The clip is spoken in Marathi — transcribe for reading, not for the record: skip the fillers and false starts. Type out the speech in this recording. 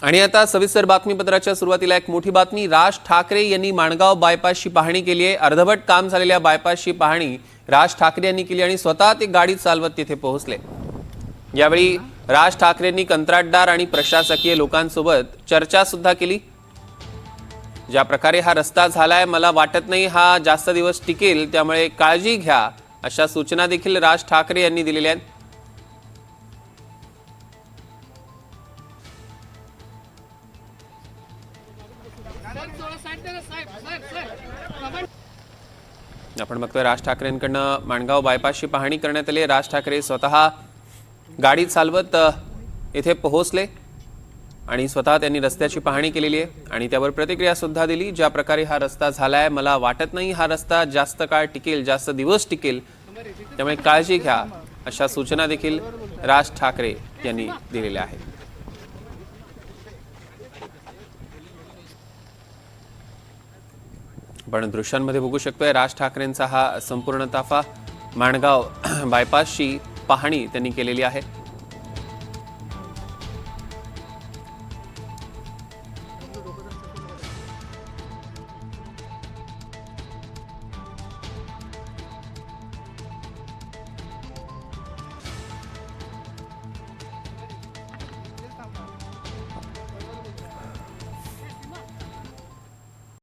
आणि आता सविस्तर बातमीपत्राच्या सुरुवातीला एक मोठी बातमी। राज ठाकरे यांनी माणगाव बायपासची पाहणी केली आहे। अर्धवट काम झालेल्या बायपासची पाहणी राज ठाकरे यांनी केली आणि स्वतः ते गाडी चालवत तिथे पोहोचले। यावेळी राज ठाकरेंनी कंत्राटदार आणि प्रशासकीय लोकांसोबत चर्चा सुद्धा केली। ज्या प्रकारे हा रस्ता झालाय मला वाटत नाही हा जास्त दिवस टिकेल, त्यामुळे काळजी घ्या अशा सूचना देखील राज ठाकरे यांनी दिलेल्या आहेत। आपण बघतोय राज ठाकरेंकडनं माणगाव बायपासची पाहणी करण्यात आली। राज ठाकरे स्वतः गाडी चालवत इथे पोहोचले आणि स्वतः त्यांनी रस्त्याची पाहणी केलेली आहे आणि त्यावर प्रतिक्रिया सुद्धा दिली। ज्या प्रकारे हा रस्ता झालाय मला वाटत नाही हा रस्ता जास्त काळ टिकेल, जास्त दिवस टिकेल, त्यामुळे काळजी घ्या अशा सूचना देखील राज ठाकरे यांनी दिलेल्या आहेत। आपण दृश्यांमध्ये बघू शकतोय राज ठाकरेंचा हा संपूर्ण ताफा माणगाव बायपासची पाहणी त्यांनी केलेली आहे।